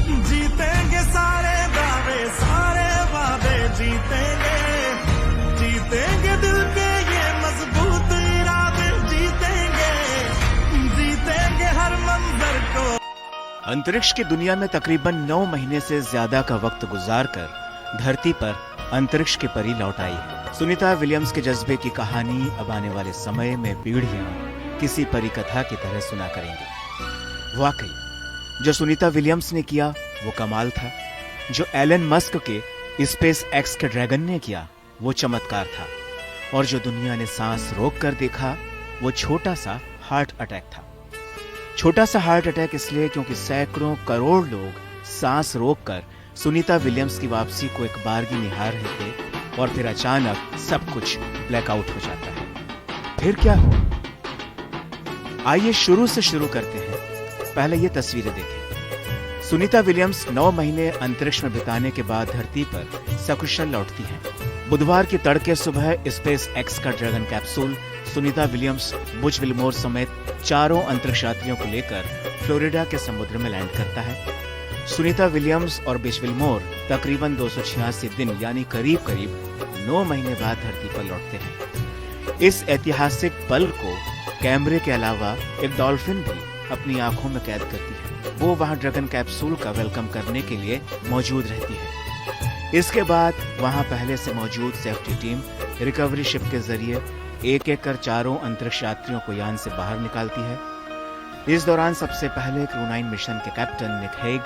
जीतेंगे सारे दावे सारे वादे, जीतेंगे जीतेंगे दिल के ये मजबूत इरादे, जीतेंगे जीतेंगे हर मंजर को। अंतरिक्ष की दुनिया में तकरीबन 9 महीने से ज्यादा का वक्त गुजारकर धरती पर अंतरिक्ष की परी लौट आई है। सुनीता विलियम्स के जज्बे की कहानी अब आने वाले समय में पीढ़ियां किसी परी कथा की तरह सुना करेंगी। वाकई जो सुनीता विलियम्स ने किया वो कमाल था। जो एलन मस्क के स्पेस एक्स के ड्रैगन ने किया वो चमत्कार था। और जो दुनिया ने सांस रोक कर देखा वो छोटा सा हार्ट अटैक था। छोटा सा हार्ट अटैक इसलिए क्योंकि सैकड़ों करोड़ लोग सांस रोककर सुनीता विलियम्स की वापसी को एक बारगी निहार रहे थे और फिर अचानक सब कुछ ब्लैकआउट हो जाता है। फिर क्या हो? आइए शुरू से शुरू करते हैं। पहले ये तस्वीरें देखें। सुनीता विलियम्स 9 महीने अंतरिक्ष में बिताने के बाद धरती पर सकुशल लौटती हैं। बुधवार की तड़के सुबह स्पेस एक्स का dragon capsule Sunita Williams, Butch Wilmore समेत 4 अंतरिक्ष यात्रियों को लेकर फ्लोरिडा के समुद्र में लैंड करता है। सुनीता विलियम्स और बुच विल्मोर तकरीबन 286 दिन यानी करीब 9 महीने बाद धरती पर लौटते हैं। इस ऐतिहासिक पल को कैमरे के अलावा एक डॉल्फिन भी अपनी आंखों में कैद करती है। वो वहां ड्रैगन कैप्सूल का वेलकम करने के लिए मौजूद रहती है। इसके बाद वहां पहले से मौजूद सेफ्टी टीम रिकवरी शिप के जरिए एक एक कर 4 अंतरिक्ष यात्रियों को यान से बाहर निकालती है। इस दौरान सबसे पहले क्रू9 मिशन के कैप्टन निक हेग,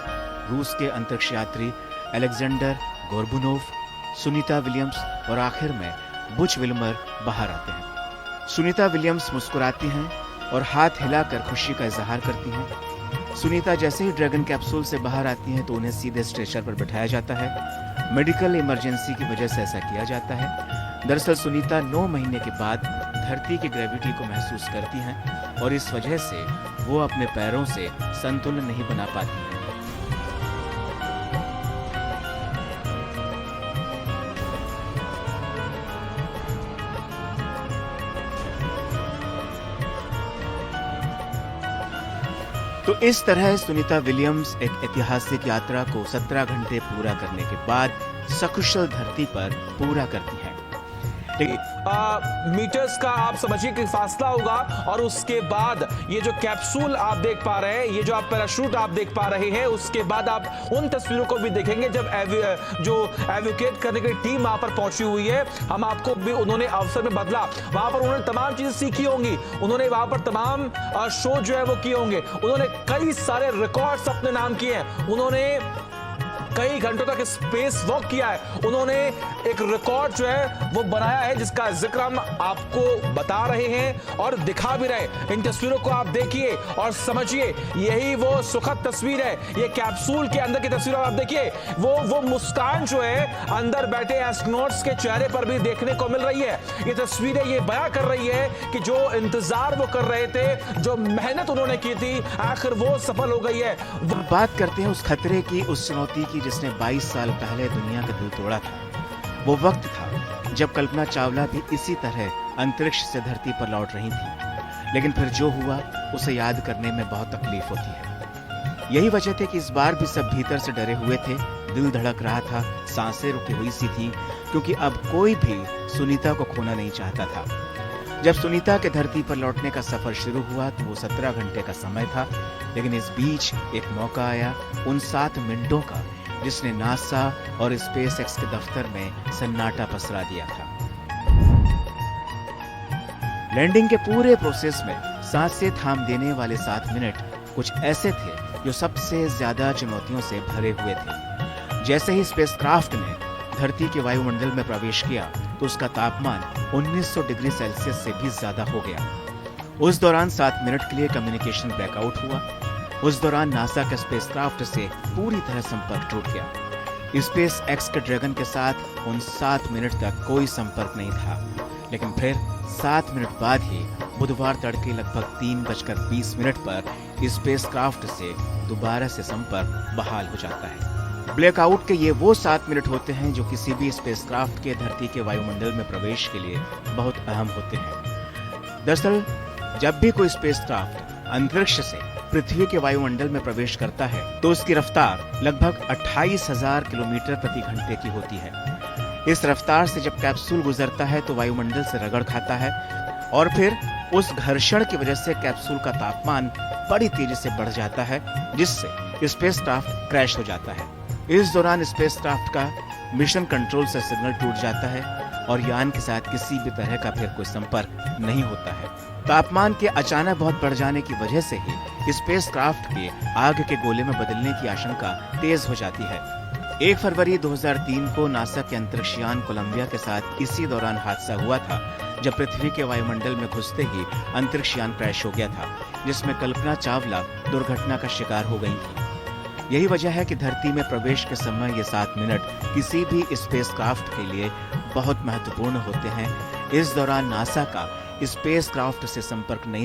रूस के अंतरिक्ष यात्री अलेक्जेंडर गोर्बुनोव, सुनीता विलियम्स और आखिर में बुच विल्मर बाहर आते हैं। सुनीता विलियम्स मुस्कुराती हैं और हाथ हिलाकर खुशी का इजहार करती हैं। सुनीता जैसे ही ड्रैगन कैप्सूल से बाहर आती हैं तो उन्हें सीधे स्ट्रेचर पर बिठाया जाता है। मेडिकल इमरजेंसी की वजह से ऐसा किया जाता है। दरअसल सुनीता 9 महीने के बाद धरती की ग्रेविटी को महसूस करती हैं और इस वजह से वो अपने पैरों से संतुलन नहीं बना पाती हैं। तो इस तरह सुनीता विलियम्स एक ऐतिहासिक यात्रा को 17 घंटे पूरा करने के बाद सकुशल धरती पर पूरा करती है। मीटर्स का आप समझिए कि फासला होगा और उसके बाद ये जो कैप्सूल आप देख पा रहे हैं, ये जो आप पैराशूट आप देख पा रहे हैं, उसके बाद आप उन तस्वीरों को भी देखेंगे जब जो एवोकेट करने की टीम वहां पर पहुंची हुई है। हम आपको भी उन्होंने अवसर में बदला, वहां पर उन्होंने तमाम चीजें सीखी होंगी, उन्होंने वहां पर तमाम शो जो है वो किए होंगे, उन्होंने कई सारे रिकॉर्ड्स अपने नाम किए हैं, उन्होंने कई घंटों तक स्पेस वॉक किया है, उन्होंने एक रिकॉर्ड जो है वो बनाया है जिसका जिक्र हम आपको बता रहे हैं और दिखा भी रहे। इन तस्वीरों को आप देखिए और समझिए, यही वो सुखद तस्वीर है। ये कैप्सूल के अंदर की तस्वीर आप देखिए, वो मुस्कान जो है अंदर बैठे एस्ट्रोनॉट्स के चेहरे पर भी देखने को मिल रही है। ये तस्वीरें ये बयां कर रही है कि जो इंतजार वो कर रहे थे, जो मेहनत उन्होंने की थी, आखिर वो सफल हो गई है। बात करते हैं उस खतरे की, उस चुनौती की जिसने 22 साल पहले दुनिया का दिल तोड़ा था। वो वक्त था जब कल्पना चावला भी इसी तरह अंतरिक्ष से धरती पर लौट रही थी, लेकिन फिर जो हुआ उसे याद करने में बहुत तकलीफ होती है। यही वजह थी कि इस बार भी सब भीतर से डरे हुए थे, दिल धड़क रहा था, सांसें रुकी हुई सी थी, क्योंकि अब कोई भी सुनीता को खोना नहीं चाहता था। जब सुनीता के धरती पर लौटने का सफर शुरू हुआ तो वो 17 घंटे का समय था, लेकिन इस बीच एक मौका आया उन 7 मिनटों का जिसने नासा और स्पेस एक्स के दफ्तर में सन्नाटा पसरा दिया था। लैंडिंग के पूरे प्रोसेस में सांसें थाम देने वाले 7 मिनट कुछ ऐसे थे जो सबसे ज्यादा चुनौतियों से भरे हुए थे। जैसे ही स्पेसक्राफ्ट ने धरती के वायुमंडल में प्रवेश किया तो उसका तापमान 1900 डिग्री सेल्सियस से भी ज्यादा हो गया। उस दौरान 7 मिनट के लिए कम्युनिकेशन ब्लैकआउट हुआ। उस दौरान नासा के स्पेसक्राफ्ट से पूरी तरह संपर्क टूट गया। स्पेस एक्स के ड्रैगन के साथ उन 7 मिनट तक कोई संपर्क नहीं था, लेकिन फिर 7 मिनट बाद ही बुधवार तड़के लगभग 3:20 पर स्पेसक्राफ्ट से दोबारा से संपर्क बहाल हो जाता है। ब्लैकआउट के ये वो 7 मिनट होते हैं जो किसी भी स्पेसक्राफ्ट के धरती के वायुमंडल में प्रवेश के लिए बहुत अहम होते हैं। दरअसल जब भी कोई स्पेसक्राफ्ट अंतरिक्ष से पृथ्वी के वायुमंडल में प्रवेश करता है तो उसकी रफ्तार लगभग 28,000 किलोमीटर प्रति घंटे की होती है। इस रफ्तार से जब कैप्सूल गुजरता है तो वायुमंडल से रगड़ खाता है और फिर उस घर्षण की वजह से कैप्सूल का तापमान बड़ी तेजी से बढ़ जाता है, जिससे स्पेसक्राफ्ट क्रैश हो जाता है। इस दौरान स्पेसक्राफ्ट का मिशन कंट्रोल से सिग्नल टूट जाता है और यान के साथ किसी भी तरह का फिर कोई संपर्क नहीं होता है। तापमान के अचानक बहुत बढ़ जाने की वजह से ही स्पेसक्राफ्ट के आग के गोले में बदलने की आशंका तेज हो जाती है। 1 फरवरी 2003 को नासा के अंतरिक्ष यान कोलंबिया के साथ इसी दौरान हादसा हुआ था, जब पृथ्वी के वायुमंडल में घुसते ही अंतरिक्ष यान क्रैश हो गया था, जिसमें कल्पना चावला दुर्घटना का शिकार हो गई थी। यही वजह है कि धरती में प्रवेश के समय ये 7 मिनट किसी भी स्पेसक्राफ्ट के लिए बहुत महत्वपूर्ण होते हैं। इस दौरान नासा का स्पेसक्राफ्ट से संपर्क नहीं